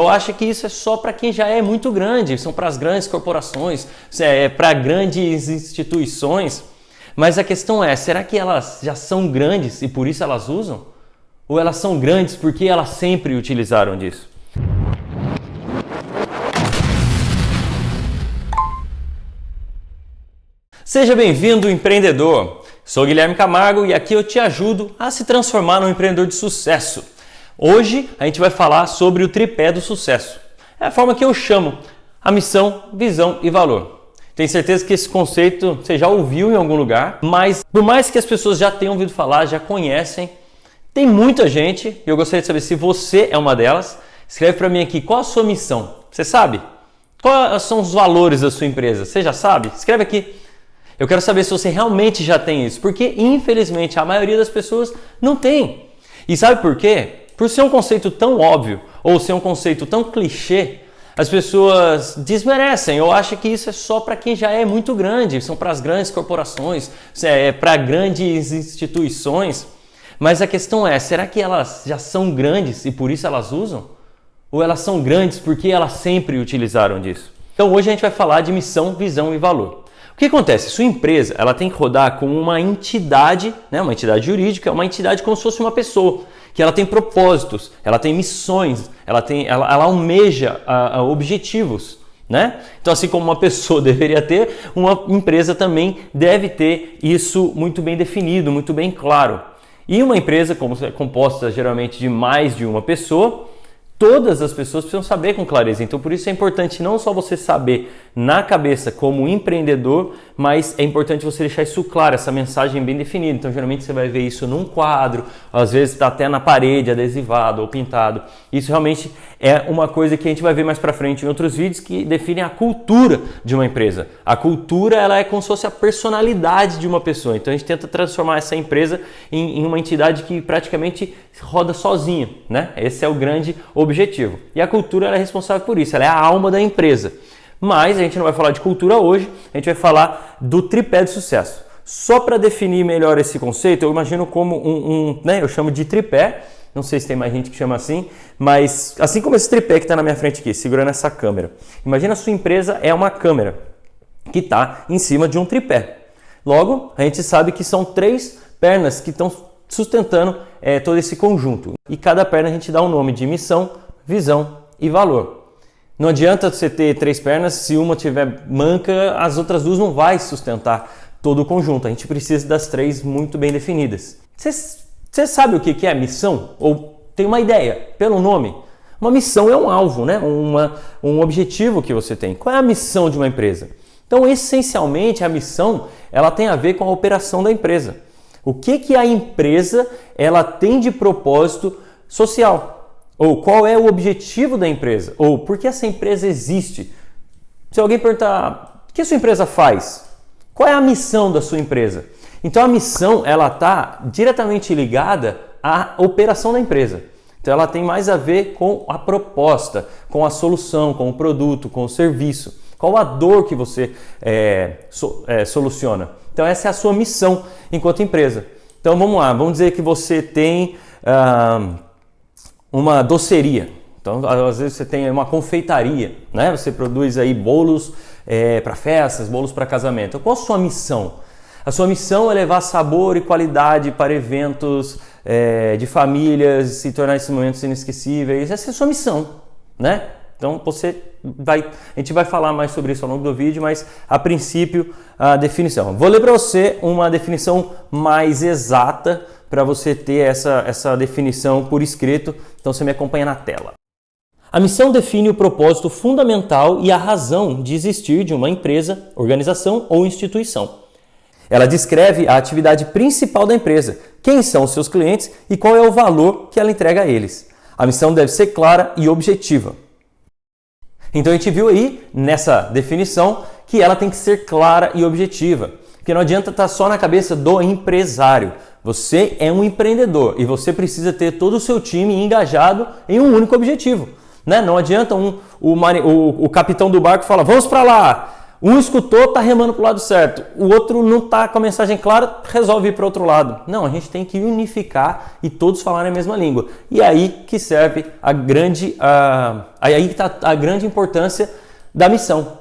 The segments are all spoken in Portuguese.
Eu acho que isso é só para quem já é muito grande, são para as grandes corporações, para grandes instituições. Mas a questão é, será que elas já são grandes e por isso elas usam? Ou elas são grandes porque elas sempre utilizaram disso? Seja bem-vindo, empreendedor! Sou Guilherme Camargo e aqui eu te ajudo a se transformar num empreendedor de sucesso. Hoje a gente vai falar sobre o tripé do sucesso. É a forma que eu chamo a missão, visão e valor. Tenho certeza que esse conceito você já ouviu em algum lugar, mas por mais que as pessoas já tenham ouvido falar, já conhecem, tem muita gente, e eu gostaria de saber se você é uma delas. Escreve para mim aqui, qual a sua missão? Você sabe? Quais são os valores da sua empresa? Você já sabe? Escreve aqui. Eu quero saber se você realmente já tem isso, porque infelizmente a maioria das pessoas não tem. E sabe por quê? Por ser um conceito tão óbvio ou ser um conceito tão clichê, as pessoas desmerecem ou acham que isso é só para quem já é muito grande, são para as grandes corporações, para grandes instituições. Mas a questão é, será que elas já são grandes e por isso elas usam? Ou elas são grandes porque elas sempre utilizaram disso? Então hoje a gente vai falar de missão, visão e valor. O que acontece? Sua empresa ela tem que rodar como uma entidade, né? Uma entidade jurídica, uma entidade como se fosse uma pessoa, que ela tem propósitos, ela tem missões, ela almeja objetivos, né? Então, assim como uma pessoa deveria ter, uma empresa também deve ter isso muito bem definido, muito bem claro. E uma empresa, como é composta geralmente de mais de uma pessoa, todas as pessoas precisam saber com clareza. Então, por isso é importante não só você saber na cabeça como empreendedor, mas é importante você deixar isso claro, essa mensagem bem definida. Então, geralmente você vai ver isso num quadro, às vezes está até na parede, adesivado ou pintado. Isso realmente é uma coisa que a gente vai ver mais para frente em outros vídeos que definem a cultura de uma empresa. A cultura ela é como se fosse a personalidade de uma pessoa. Então, a gente tenta transformar essa empresa em uma entidade que praticamente roda sozinha, né? Esse é o grande objetivo. E a cultura ela é responsável por isso, ela é a alma da empresa. Mas a gente não vai falar de cultura hoje, a gente vai falar do tripé de sucesso. Só para definir melhor esse conceito, eu imagino como né, eu chamo de tripé, não sei se tem mais gente que chama assim, mas assim como esse tripé que está na minha frente aqui, segurando essa câmera. Imagina a sua empresa é uma câmera que está em cima de um tripé. Logo, a gente sabe que são 3 pernas que estão sustentando todo esse conjunto. E cada perna a gente dá um nome de missão, visão e valor. Não adianta você ter 3 pernas, se uma tiver manca, as outras 2 não vai sustentar todo o conjunto. A gente precisa das 3 muito bem definidas. Você sabe o que é missão? Ou tem uma ideia pelo nome? Uma missão é um alvo, né? Um objetivo que você tem. Qual é a missão de uma empresa? Então, essencialmente, a missão ela tem a ver com a operação da empresa. O que a empresa ela tem de propósito social? Ou qual é o objetivo da empresa? Ou por que essa empresa existe? Se alguém perguntar, o que a sua empresa faz? Qual é a missão da sua empresa? Então a missão ela está diretamente ligada à operação da empresa. Então ela tem mais a ver com a proposta, com a solução, com o produto, com o serviço. Qual a dor que você soluciona? Então essa é a sua missão enquanto empresa. Então vamos lá, vamos dizer que você tem uma doceria. Então às vezes você tem uma confeitaria, né? Você produz aí bolos para festas, bolos para casamento. Qual a sua missão? A sua missão é levar sabor e qualidade para eventos de famílias e tornar esses momentos inesquecíveis. Essa é a sua missão, né? Então a gente vai falar mais sobre isso ao longo do vídeo, mas a princípio a definição. Vou ler para você uma definição mais exata para você ter essa definição por escrito, então você me acompanha na tela. A missão define o propósito fundamental e a razão de existir de uma empresa, organização ou instituição. Ela descreve a atividade principal da empresa, quem são os seus clientes e qual é o valor que ela entrega a eles. A missão deve ser clara e objetiva. Então a gente viu aí nessa definição que ela tem que ser clara e objetiva, porque não adianta estar só na cabeça do empresário. Você é um empreendedor e você precisa ter todo o seu time engajado em um único objetivo, né? Não adianta o capitão do barco falar, vamos para lá. Um escutou, está remando para o lado certo. O outro não está com a mensagem clara, resolve ir para o outro lado. Não, a gente tem que unificar e todos falarem a mesma língua. E aí que serve aí que está a grande importância da missão.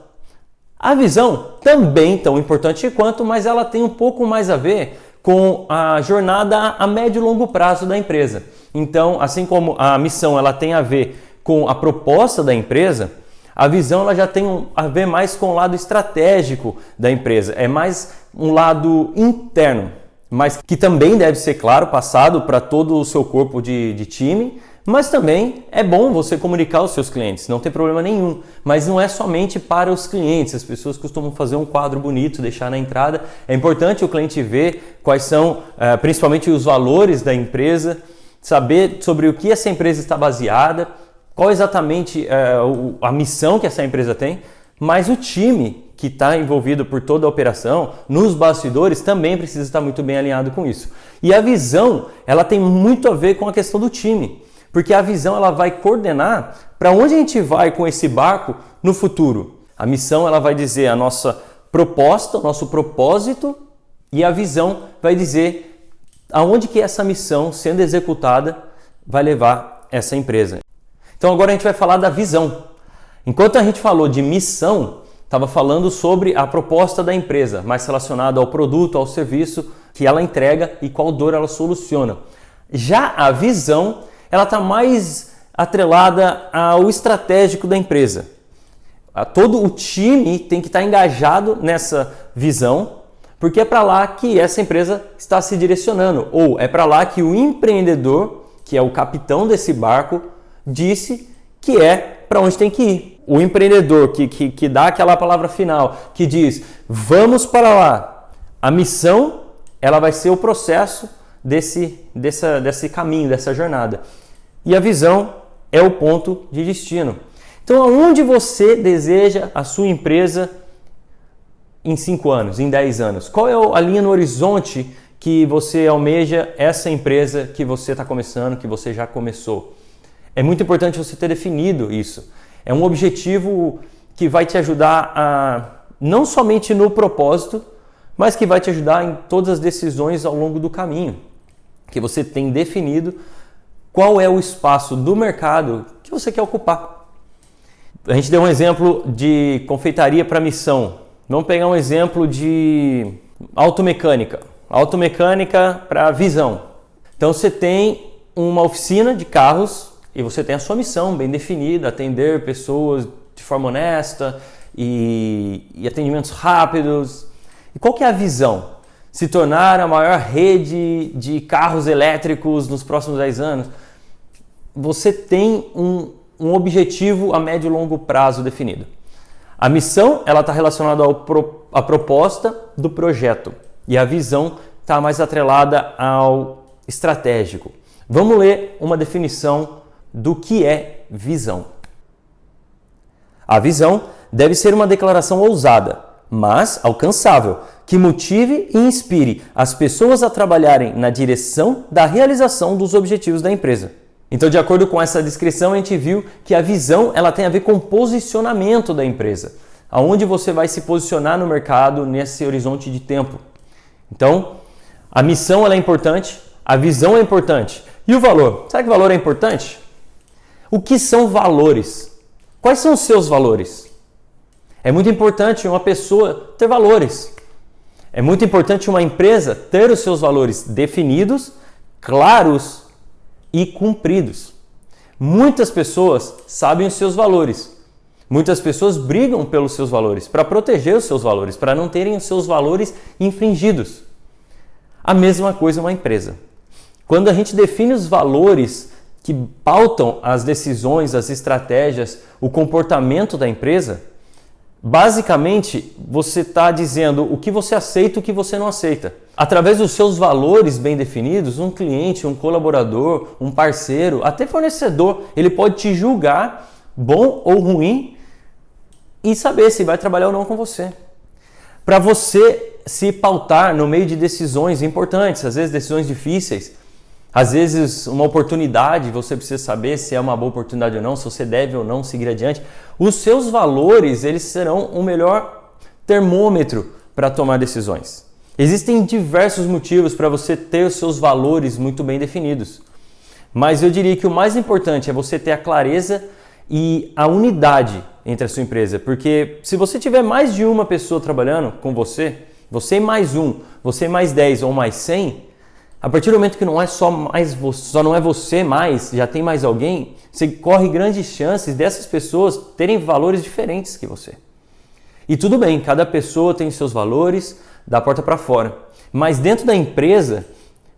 A visão também tão importante quanto, mas ela tem um pouco mais a ver com a jornada a médio e longo prazo da empresa. Então, assim como a missão ela tem a ver com a proposta da empresa, a visão ela já tem a ver mais com o lado estratégico da empresa. É mais um lado interno, mas que também deve ser, claro, passado para todo o seu corpo de time. Mas também é bom você comunicar aos seus clientes, não tem problema nenhum. Mas não é somente para os clientes. As pessoas costumam fazer um quadro bonito, deixar na entrada. É importante o cliente ver quais são, principalmente, os valores da empresa, saber sobre o que essa empresa está baseada, qual exatamente a missão que essa empresa tem. Mas o time que está envolvido por toda a operação, nos bastidores, também precisa estar muito bem alinhado com isso. E a visão, ela tem muito a ver com a questão do time. Porque a visão ela vai coordenar para onde a gente vai com esse barco no futuro. A missão ela vai dizer a nossa proposta, o nosso propósito, e a visão vai dizer aonde que essa missão sendo executada vai levar essa empresa. Então agora a gente vai falar da visão. Enquanto a gente falou de missão, estava falando sobre a proposta da empresa, mais relacionada ao produto, ao serviço que ela entrega e qual dor ela soluciona. Já a visão ela está mais atrelada ao estratégico da empresa. Todo o time tem que estar engajado nessa visão, porque é para lá que essa empresa está se direcionando, ou é para lá que o empreendedor, que é o capitão desse barco, disse que é para onde tem que ir. O empreendedor que dá aquela palavra final, que diz, vamos para lá. A missão ela vai ser o processo desse caminho, dessa jornada. E a visão é o ponto de destino. Então, aonde você deseja a sua empresa em 5 anos, em 10 anos? Qual é a linha no horizonte que você almeja essa empresa que você está começando, que você já começou? É muito importante você ter definido isso. É um objetivo que vai te ajudar não somente no propósito, mas que vai te ajudar em todas as decisões ao longo do caminho, que você tem definido qual é o espaço do mercado que você quer ocupar. A gente deu um exemplo de confeitaria para missão. Vamos pegar um exemplo de automecânica. Automecânica para visão. Então você tem uma oficina de carros e você tem a sua missão bem definida, atender pessoas de forma honesta e atendimentos rápidos. E qual que é a visão? Se tornar a maior rede de carros elétricos nos próximos 10 anos. Você tem um objetivo a médio e longo prazo definido. A missão ela está relacionada à proposta do projeto e a visão está mais atrelada ao estratégico. Vamos ler uma definição do que é visão. A visão deve ser uma declaração ousada, mas alcançável, que motive e inspire as pessoas a trabalharem na direção da realização dos objetivos da empresa. Então, de acordo com essa descrição, a gente viu que a visão ela tem a ver com o posicionamento da empresa, aonde você vai se posicionar no mercado nesse horizonte de tempo. Então, a missão ela é importante, a visão é importante. E o valor? Será que o valor é importante? O que são valores? Quais são os seus valores? É muito importante uma pessoa ter valores. É muito importante uma empresa ter os seus valores definidos, claros e cumpridos. Muitas pessoas sabem os seus valores. Muitas pessoas brigam pelos seus valores, para proteger os seus valores, para não terem os seus valores infringidos. A mesma coisa uma empresa. Quando a gente define os valores que pautam as decisões, as estratégias, o comportamento da empresa, basicamente você está dizendo o que você aceita e o que você não aceita. Através dos seus valores bem definidos, um cliente, um colaborador, um parceiro, até fornecedor, ele pode te julgar bom ou ruim e saber se vai trabalhar ou não com você. Para você se pautar no meio de decisões importantes, às vezes decisões difíceis, às vezes uma oportunidade, você precisa saber se é uma boa oportunidade ou não, se você deve ou não seguir adiante. Os seus valores, eles serão o melhor termômetro para tomar decisões. Existem diversos motivos para você ter os seus valores muito bem definidos, mas eu diria que o mais importante é você ter a clareza e a unidade entre a sua empresa, porque se você tiver mais de uma pessoa trabalhando com você, você e mais um, você e mais 10 ou mais 100, a partir do momento que não é só não é você mais, já tem mais alguém, você corre grandes chances dessas pessoas terem valores diferentes que você. E tudo bem, cada pessoa tem seus valores da porta para fora, mas dentro da empresa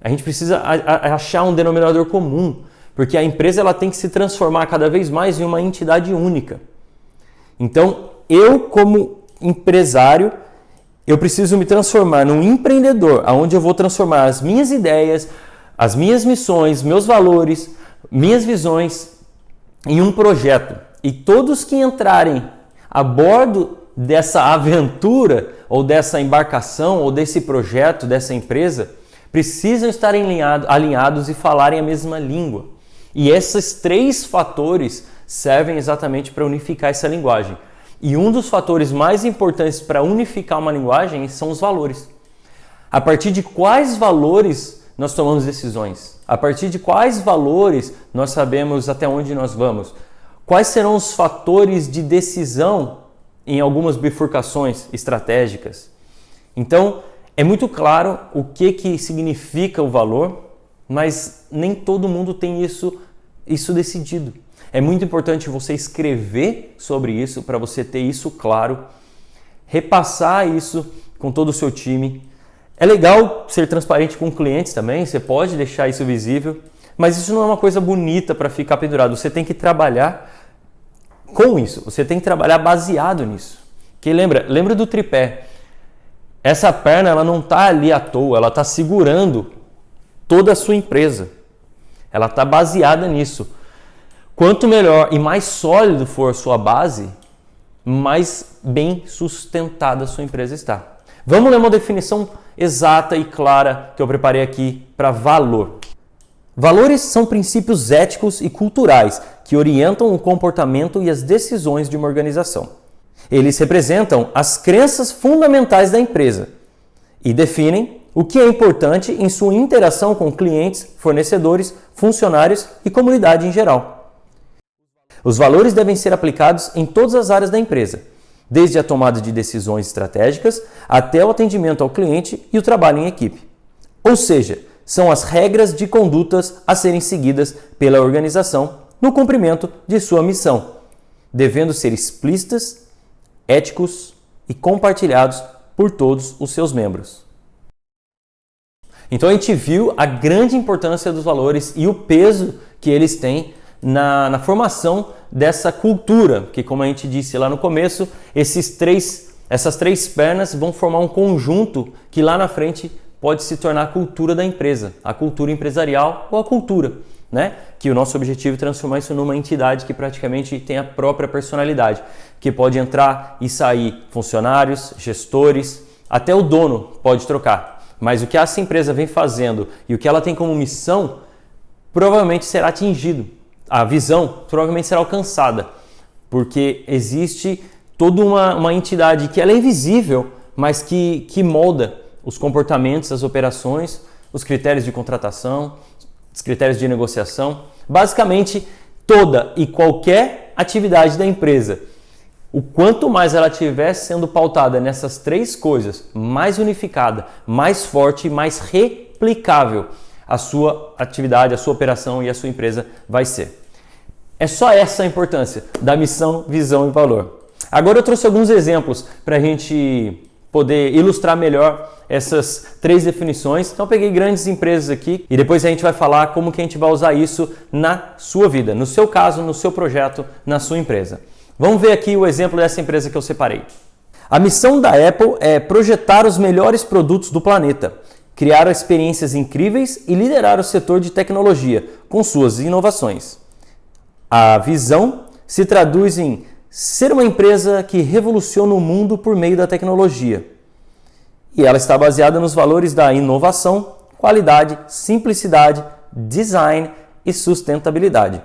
a gente precisa achar um denominador comum, porque a empresa ela tem que se transformar cada vez mais em uma entidade única. Então, eu como empresário, eu preciso me transformar num empreendedor, onde eu vou transformar as minhas ideias, as minhas missões, meus valores, minhas visões em um projeto. E todos que entrarem a bordo dessa aventura, ou dessa embarcação, ou desse projeto, dessa empresa, precisam estar alinhados e falarem a mesma língua. E esses 3 fatores servem exatamente para unificar essa linguagem. E um dos fatores mais importantes para unificar uma linguagem são os valores. A partir de quais valores nós tomamos decisões? A partir de quais valores nós sabemos até onde nós vamos? Quais serão os fatores de decisão em algumas bifurcações estratégicas? Então, é muito claro o que significa o valor, mas nem todo mundo tem isso decidido. É muito importante você escrever sobre isso para você ter isso claro, repassar isso com todo o seu time. É legal ser transparente com clientes também, você pode deixar isso visível, mas isso não é uma coisa bonita para ficar pendurado. Você tem que trabalhar com isso, você tem que trabalhar baseado nisso. Que lembra do tripé. Essa perna ela não está ali à toa, ela está segurando toda a sua empresa. Ela está baseada nisso. Quanto melhor e mais sólido for a sua base, mais bem sustentada a sua empresa está. Vamos ler uma definição exata e clara que eu preparei aqui para valor. Valores são princípios éticos e culturais que orientam o comportamento e as decisões de uma organização. Eles representam as crenças fundamentais da empresa e definem o que é importante em sua interação com clientes, fornecedores, funcionários e comunidade em geral. Os valores devem ser aplicados em todas as áreas da empresa, desde a tomada de decisões estratégicas até o atendimento ao cliente e o trabalho em equipe. Ou seja, são as regras de condutas a serem seguidas pela organização no cumprimento de sua missão, devendo ser explícitas, éticos e compartilhados por todos os seus membros. Então a gente viu a grande importância dos valores e o peso que eles têm na formação dessa cultura, que como a gente disse lá no começo, essas três pernas vão formar um conjunto que lá na frente pode se tornar a cultura da empresa, a cultura empresarial ou a cultura, né? Que o nosso objetivo é transformar isso numa entidade que praticamente tem a própria personalidade, que pode entrar e sair funcionários, gestores, até o dono pode trocar. Mas o que essa empresa vem fazendo e o que ela tem como missão provavelmente será atingido. A visão provavelmente será alcançada, porque existe toda uma entidade que ela é invisível, mas que molda os comportamentos, as operações, os critérios de contratação, os critérios de negociação, basicamente toda e qualquer atividade da empresa. O quanto mais ela estiver sendo pautada nessas 3 coisas, mais unificada, mais forte e mais replicável a sua atividade, a sua operação e a sua empresa vai ser. É só essa a importância da missão, visão e valor. Agora eu trouxe alguns exemplos para a gente poder ilustrar melhor essas 3 definições. Então eu peguei grandes empresas aqui e depois a gente vai falar como que a gente vai usar isso na sua vida, no seu caso, no seu projeto, na sua empresa. Vamos ver aqui o exemplo dessa empresa que eu separei. A missão da Apple é projetar os melhores produtos do planeta, criar experiências incríveis e liderar o setor de tecnologia com suas inovações. A visão se traduz em ser uma empresa que revoluciona o mundo por meio da tecnologia. E ela está baseada nos valores da inovação, qualidade, simplicidade, design e sustentabilidade.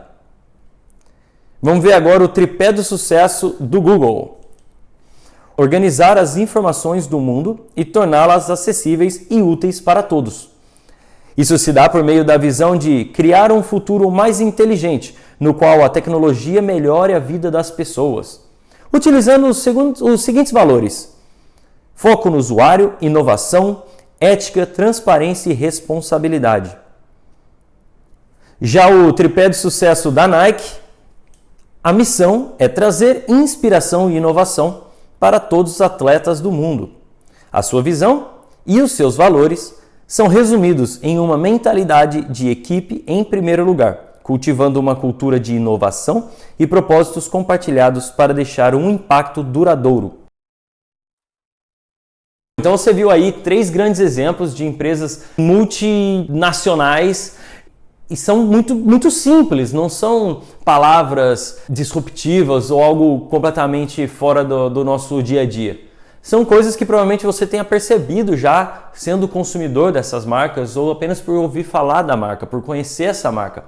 Vamos ver agora o tripé do sucesso do Google. organizar as informações do mundo e torná-las acessíveis e úteis para todos. Isso se dá por meio da visão de criar um futuro mais inteligente, no qual a tecnologia melhore a vida das pessoas, utilizando os seguintes valores: foco no usuário, inovação, ética, transparência e responsabilidade. Já o tripé de sucesso da Nike, a missão é trazer inspiração e inovação para todos os atletas do mundo. A sua visão e os seus valores são resumidos em uma mentalidade de equipe em primeiro lugar, cultivando uma cultura de inovação e propósitos compartilhados para deixar um impacto duradouro. Então você viu aí 3 grandes exemplos de empresas multinacionais e são muito simples, não são palavras disruptivas ou algo completamente fora do nosso dia a dia. São coisas que provavelmente você tenha percebido já sendo consumidor dessas marcas ou apenas por ouvir falar da marca, por conhecer essa marca.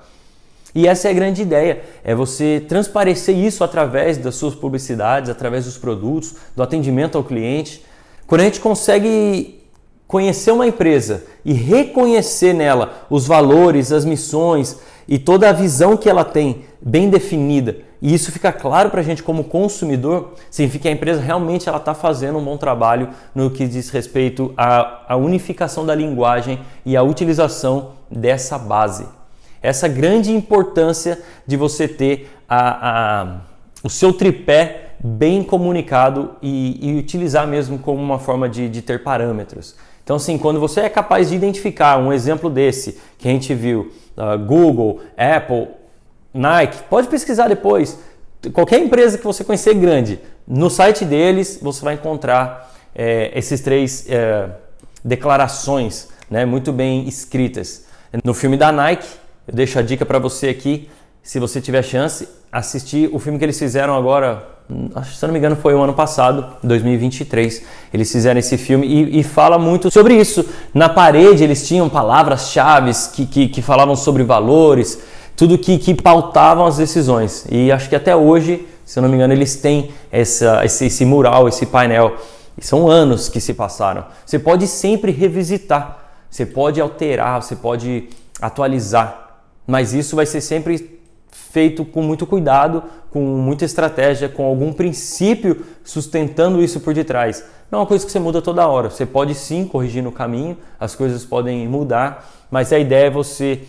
E essa é a grande ideia, é você transparecer isso através das suas publicidades, através dos produtos, do atendimento ao cliente. Quando a gente consegue conhecer uma empresa e reconhecer nela os valores, as missões e toda a visão que ela tem bem definida, e isso fica claro para a gente como consumidor, significa que a empresa realmente está fazendo um bom trabalho no que diz respeito à unificação da linguagem e à utilização dessa base. Essa grande importância de você ter o seu tripé bem comunicado e utilizar mesmo como uma forma de ter parâmetros. Então, assim, quando você é capaz de identificar um exemplo desse que a gente viu, Google, Apple, Nike, pode pesquisar depois. Qualquer empresa que você conhecer grande, no site deles você vai encontrar esses 3 declarações, né, muito bem escritas. No filme da Nike, eu deixo a dica para você aqui, se você tiver chance, assistir o filme que eles fizeram agora, se não me engano foi o ano passado, 2023, eles fizeram esse filme e fala muito sobre isso. Na parede eles tinham palavras-chave que falavam sobre valores, tudo que pautavam as decisões. E acho que até hoje, se eu não me engano, eles têm esse mural, esse painel. E são anos que se passaram. Você pode sempre revisitar, você pode alterar, você pode atualizar, mas isso vai ser sempre feito com muito cuidado, com muita estratégia, com algum princípio sustentando isso por detrás. Não é uma coisa que você muda toda hora. Você pode sim corrigir no caminho, as coisas podem mudar, mas a ideia é você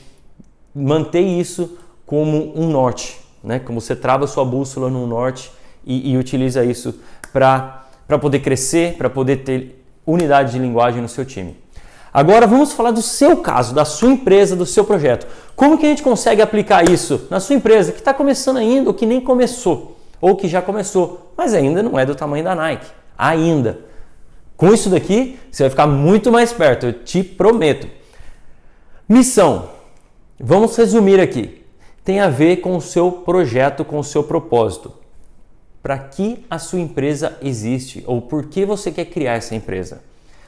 manter isso como um norte, né? Como você trava sua bússola no norte e utiliza isso para poder crescer, para poder ter unidade de linguagem no seu time. Agora vamos falar do seu caso, da sua empresa, do seu projeto. Como que a gente consegue aplicar isso na sua empresa que está começando ainda ou que nem começou, ou que já começou, mas ainda não é do tamanho da Nike, ainda. Com isso daqui, você vai ficar muito mais perto, eu te prometo. Missão, vamos resumir aqui, tem a ver com o seu projeto, com o seu propósito. Para que a sua empresa existe ou por que você quer criar essa empresa?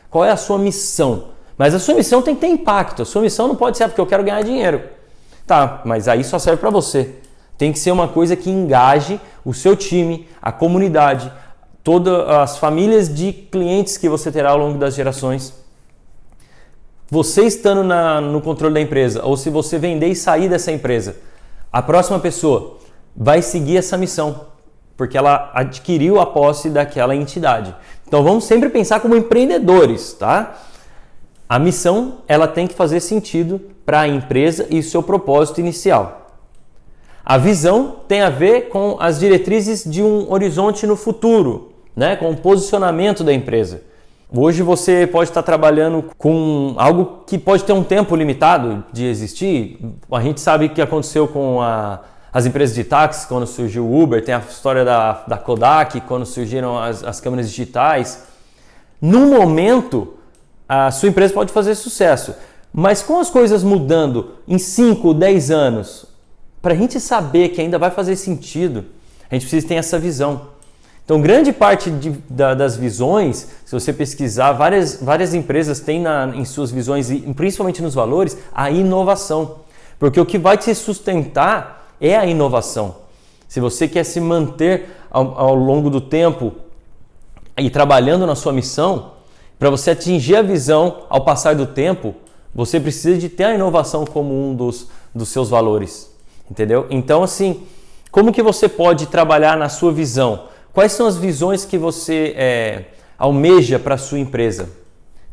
Qual é a sua missão? Mas a sua missão tem que ter impacto. A sua missão não pode ser porque eu quero ganhar dinheiro. Tá, mas aí só serve para você. Tem que ser uma coisa que engaje o seu time, a comunidade, todas as famílias de clientes que você terá ao longo das gerações. Você estando no controle da empresa, ou se você vender e sair dessa empresa, a próxima pessoa vai seguir essa missão, porque ela adquiriu a posse daquela entidade. Então vamos sempre pensar como empreendedores, tá? A missão, ela tem que fazer sentido para a empresa e o seu propósito inicial. A visão tem a ver com as diretrizes de um horizonte no futuro, né? Com o posicionamento da empresa. Hoje você pode estar trabalhando com algo que pode ter um tempo limitado de existir. A gente sabe o que aconteceu com as empresas de táxi, quando surgiu o Uber, tem a história da Kodak, quando surgiram as câmeras digitais. Num momento, a sua empresa pode fazer sucesso, mas com as coisas mudando em 5, 10 anos, para a gente saber que ainda vai fazer sentido, a gente precisa ter essa visão. Então, grande parte das visões, se você pesquisar, várias empresas têm em suas visões, e principalmente nos valores, a inovação. Porque o que vai te sustentar é a inovação. Se você quer se manter ao longo do tempo e trabalhando na sua missão, para você atingir a visão ao passar do tempo, você precisa de ter a inovação como um dos seus valores, entendeu? Então, assim, como que você pode trabalhar na sua visão? Quais são as visões que você almeja para a sua empresa?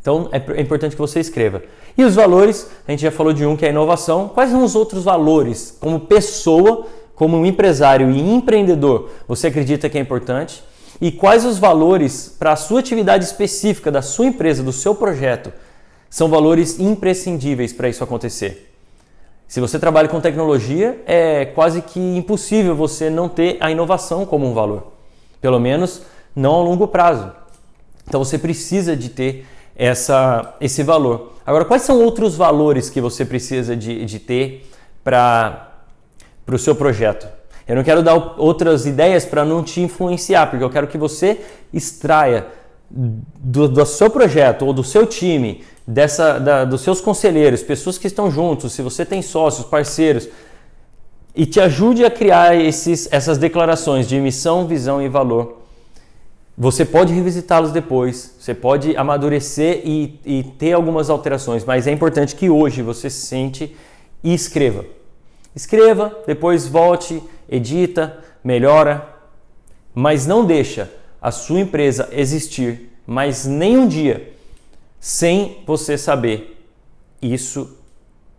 Então, é importante que você escreva. E os valores, a gente já falou de um que é a inovação. Quais são os outros valores? Como pessoa, como um empresário e empreendedor, você acredita que é importante? E quais os valores para a sua atividade específica, da sua empresa, do seu projeto, são valores imprescindíveis para isso acontecer? Se você trabalha com tecnologia, é quase que impossível você não ter a inovação como um valor. Pelo menos não a longo prazo. Então você precisa de ter esse valor. Agora, quais são outros valores que você precisa de ter para o seu projeto? Eu não quero dar outras ideias para não te influenciar, porque eu quero que você extraia do seu projeto ou do seu time, dos seus conselheiros, pessoas que estão juntos, se você tem sócios, parceiros, e te ajude a criar essas declarações de missão, visão e valor. Você pode revisitá-los depois, você pode amadurecer e ter algumas alterações, mas é importante que hoje você se sente e escreva. Escreva, depois volte, edita, melhora, mas não deixa a sua empresa existir mais nem um dia sem você saber isso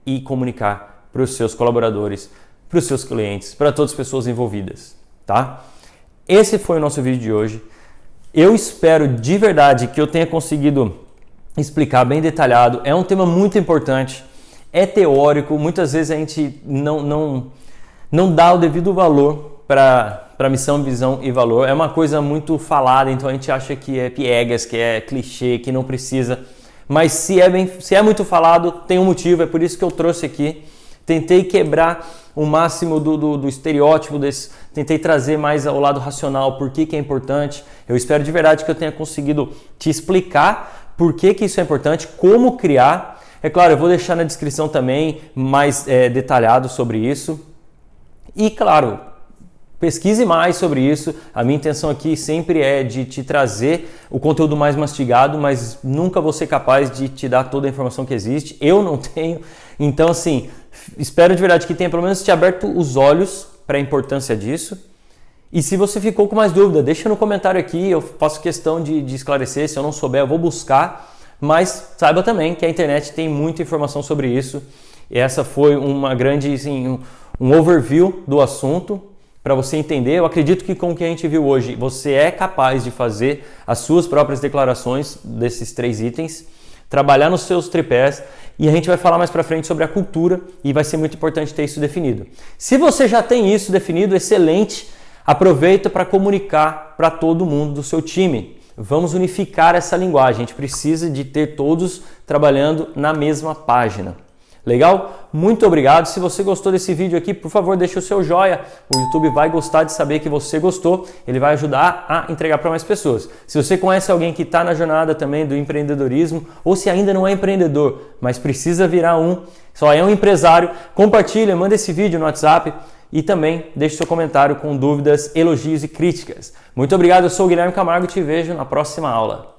e comunicar para os seus colaboradores, para os seus clientes, para todas as pessoas envolvidas, tá? Esse foi o nosso vídeo de hoje. Eu espero de verdade que eu tenha conseguido explicar bem detalhado. É um tema muito importante, é teórico, muitas vezes a gente não dá o devido valor para missão, visão e valor. É uma coisa muito falada, então a gente acha que é piegas, que é clichê, que não precisa. Mas se é muito falado, tem um motivo, é por isso que eu trouxe aqui. Tentei quebrar o máximo do estereótipo tentei trazer mais ao lado racional, por que é importante. Eu espero de verdade que eu tenha conseguido te explicar por que isso é importante, como criar. É claro, eu vou deixar na descrição também mais detalhado sobre isso. E claro, pesquise mais sobre isso. A minha intenção aqui sempre é de te trazer o conteúdo mais mastigado, mas nunca vou ser capaz de te dar toda a informação que existe. Eu não tenho. Então, assim, espero de verdade que tenha pelo menos te aberto os olhos para a importância disso. E se você ficou com mais dúvida, deixa no comentário aqui, eu faço questão de esclarecer. Se eu não souber, eu vou buscar. Mas saiba também que a internet tem muita informação sobre isso. E essa foi uma grande, assim, um overview do assunto para você entender. Eu acredito que com o que a gente viu hoje, você é capaz de fazer as suas próprias declarações desses 3 itens, trabalhar nos seus tripés, e a gente vai falar mais para frente sobre a cultura e vai ser muito importante ter isso definido. Se você já tem isso definido, excelente, aproveita para comunicar para todo mundo do seu time. Vamos unificar essa linguagem, a gente precisa de ter todos trabalhando na mesma página. Legal? Muito obrigado. Se você gostou desse vídeo aqui, por favor, deixe o seu joinha. O YouTube vai gostar de saber que você gostou. Ele vai ajudar a entregar para mais pessoas. Se você conhece alguém que está na jornada também do empreendedorismo, ou se ainda não é empreendedor, mas precisa virar só é um empresário, compartilha, manda esse vídeo no WhatsApp e também deixe seu comentário com dúvidas, elogios e críticas. Muito obrigado. Eu sou o Guilherme Camargo e te vejo na próxima aula.